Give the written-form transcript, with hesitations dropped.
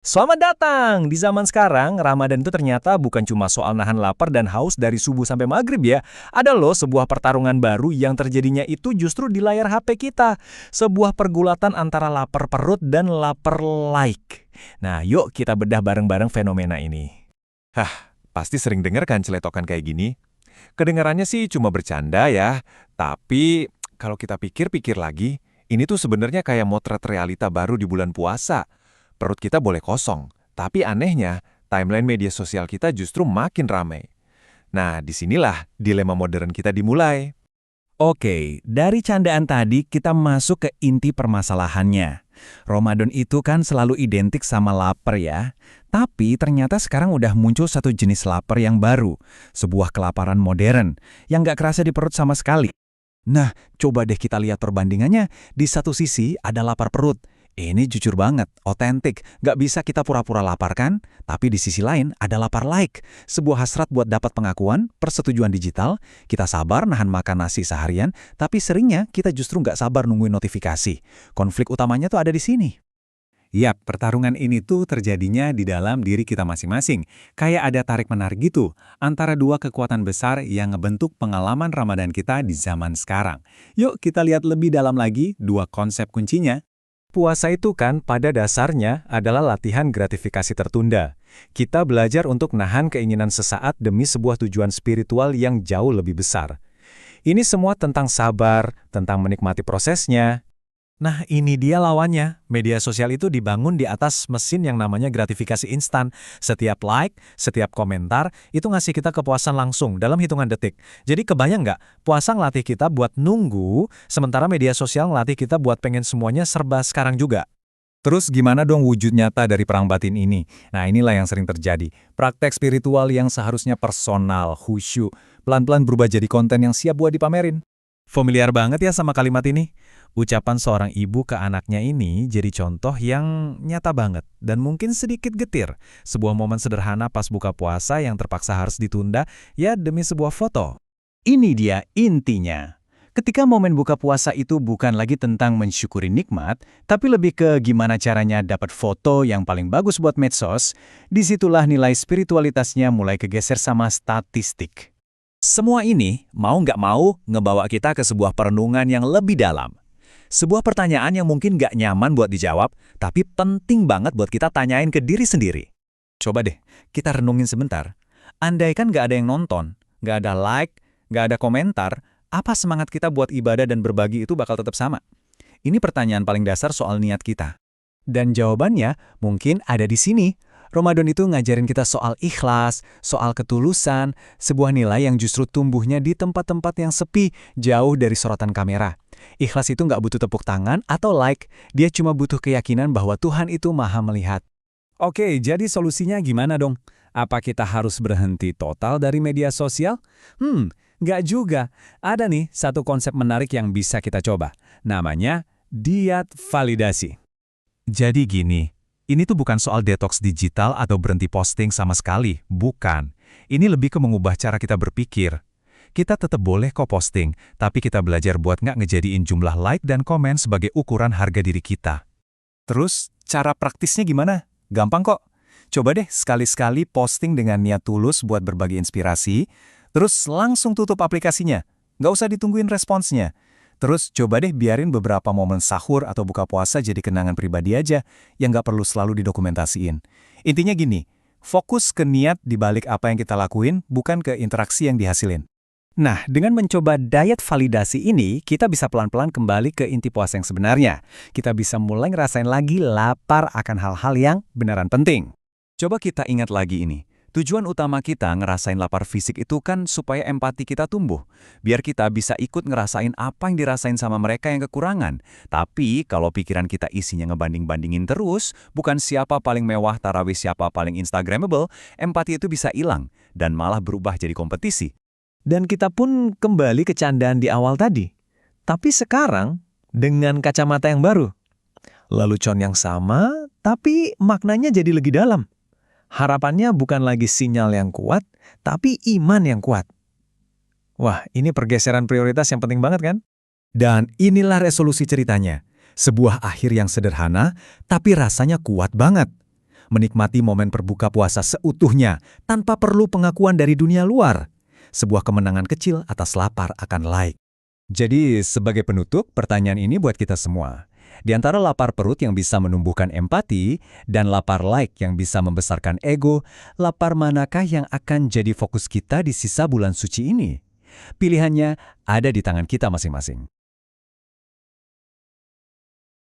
Selamat datang! Di zaman sekarang, Ramadan itu ternyata bukan cuma soal nahan lapar dan haus dari subuh sampai maghrib ya. Ada loh sebuah pertarungan baru yang terjadinya itu justru di layar HP kita. Sebuah pergulatan antara lapar perut dan lapar like. Nah, yuk kita bedah bareng-bareng fenomena ini. Pasti sering dengar kan celetokan kayak gini? Kedengarannya sih cuma bercanda ya, tapi kalau kita pikir-pikir lagi, ini tuh sebenarnya kayak motret realita baru di bulan puasa. Perut kita boleh kosong, tapi anehnya, timeline media sosial kita justru makin ramai. Nah, disinilah dilema modern kita dimulai. Oke, dari candaan tadi kita masuk ke inti permasalahannya. Ramadan itu kan selalu identik sama lapar ya. Tapi ternyata sekarang udah muncul satu jenis lapar yang baru. Sebuah kelaparan modern yang nggak kerasa di perut sama sekali. Nah, coba deh kita lihat perbandingannya. Di satu sisi ada lapar perut. Ini jujur banget, otentik. Nggak bisa kita pura-pura lapar kan? Tapi di sisi lain ada lapar like. Sebuah hasrat buat dapat pengakuan, persetujuan digital. Kita sabar nahan makan nasi seharian, tapi seringnya kita justru nggak sabar nungguin notifikasi. Konflik utamanya tuh ada di sini. Yap, pertarungan ini tuh terjadinya di dalam diri kita masing-masing. Kayak ada tarik-menarik gitu, antara dua kekuatan besar yang ngebentuk pengalaman Ramadan kita di zaman sekarang. Yuk kita lihat lebih dalam lagi dua konsep kuncinya. Puasa itu kan pada dasarnya adalah latihan gratifikasi tertunda. Kita belajar untuk nahan keinginan sesaat demi sebuah tujuan spiritual yang jauh lebih besar. Ini semua tentang sabar, tentang menikmati prosesnya. Nah, ini dia lawannya. Media sosial itu dibangun di atas mesin yang namanya gratifikasi instan. Setiap like, setiap komentar, itu ngasih kita kepuasan langsung dalam hitungan detik. Jadi kebayang nggak? Puasa ngelatih kita buat nunggu, sementara media sosial ngelatih kita buat pengen semuanya serba sekarang juga. Terus gimana dong wujud nyata dari perang batin ini? Nah inilah yang sering terjadi. Praktek spiritual yang seharusnya personal, khusyuk, pelan-pelan berubah jadi konten yang siap buat dipamerin. Familiar banget ya sama kalimat ini? Ucapan seorang ibu ke anaknya ini jadi contoh yang nyata banget dan mungkin sedikit getir. Sebuah momen sederhana pas buka puasa yang terpaksa harus ditunda ya demi sebuah foto. Ini dia intinya. Ketika momen buka puasa itu bukan lagi tentang mensyukuri nikmat, tapi lebih ke gimana caranya dapat foto yang paling bagus buat medsos, disitulah nilai spiritualitasnya mulai kegeser sama statistik. Semua ini, mau nggak mau, ngebawa kita ke sebuah perenungan yang lebih dalam. Sebuah pertanyaan yang mungkin nggak nyaman buat dijawab, tapi penting banget buat kita tanyain ke diri sendiri. Coba deh, kita renungin sebentar. Andaikan nggak ada yang nonton, nggak ada like, nggak ada komentar, apa semangat kita buat ibadah dan berbagi itu bakal tetap sama? Ini pertanyaan paling dasar soal niat kita. Dan jawabannya mungkin ada di sini. Ramadan itu ngajarin kita soal ikhlas, soal ketulusan, sebuah nilai yang justru tumbuhnya di tempat-tempat yang sepi, jauh dari sorotan kamera. Ikhlas itu nggak butuh tepuk tangan atau like, dia cuma butuh keyakinan bahwa Tuhan itu maha melihat. Oke, jadi solusinya gimana dong? Apa kita harus berhenti total dari media sosial? Nggak juga. Ada nih satu konsep menarik yang bisa kita coba. Namanya diet validasi. Jadi gini, ini tuh bukan soal detox digital atau berhenti posting sama sekali, bukan. Ini lebih ke mengubah cara kita berpikir. Kita tetap boleh kok posting, tapi kita belajar buat nggak ngejadiin jumlah like dan komen sebagai ukuran harga diri kita. Terus, cara praktisnya gimana? Gampang kok. Coba deh sekali-sekali posting dengan niat tulus buat berbagi inspirasi, terus langsung tutup aplikasinya. Nggak usah ditungguin responsnya. Terus coba deh biarin beberapa momen sahur atau buka puasa jadi kenangan pribadi aja yang nggak perlu selalu didokumentasiin. Intinya gini, fokus ke niat di balik apa yang kita lakuin, bukan ke interaksi yang dihasilin. Nah, dengan mencoba diet validasi ini, kita bisa pelan-pelan kembali ke inti puasa yang sebenarnya. Kita bisa mulai ngerasain lagi lapar akan hal-hal yang beneran penting. Coba kita ingat lagi ini. Tujuan utama kita ngerasain lapar fisik itu kan supaya empati kita tumbuh. Biar kita bisa ikut ngerasain apa yang dirasain sama mereka yang kekurangan. Tapi kalau pikiran kita isinya ngebanding-bandingin terus, bukan siapa paling mewah tarawih siapa paling instagramable, empati itu bisa hilang dan malah berubah jadi kompetisi. Dan kita pun kembali ke candaan di awal tadi. Tapi sekarang dengan kacamata yang baru. Lelucon yang sama, tapi maknanya jadi lebih dalam. Harapannya bukan lagi sinyal yang kuat, tapi iman yang kuat. Wah, ini pergeseran prioritas yang penting banget kan? Dan inilah resolusi ceritanya. Sebuah akhir yang sederhana, tapi rasanya kuat banget. menikmati momen berbuka puasa seutuhnya tanpa perlu pengakuan dari dunia luar. Sebuah kemenangan kecil atas lapar akan like. Jadi, sebagai penutup, pertanyaan ini buat kita semua. Di antara lapar perut yang bisa menumbuhkan empati dan lapar like yang bisa membesarkan ego, lapar manakah yang akan jadi fokus kita di sisa bulan suci ini? Pilihannya ada di tangan kita masing-masing.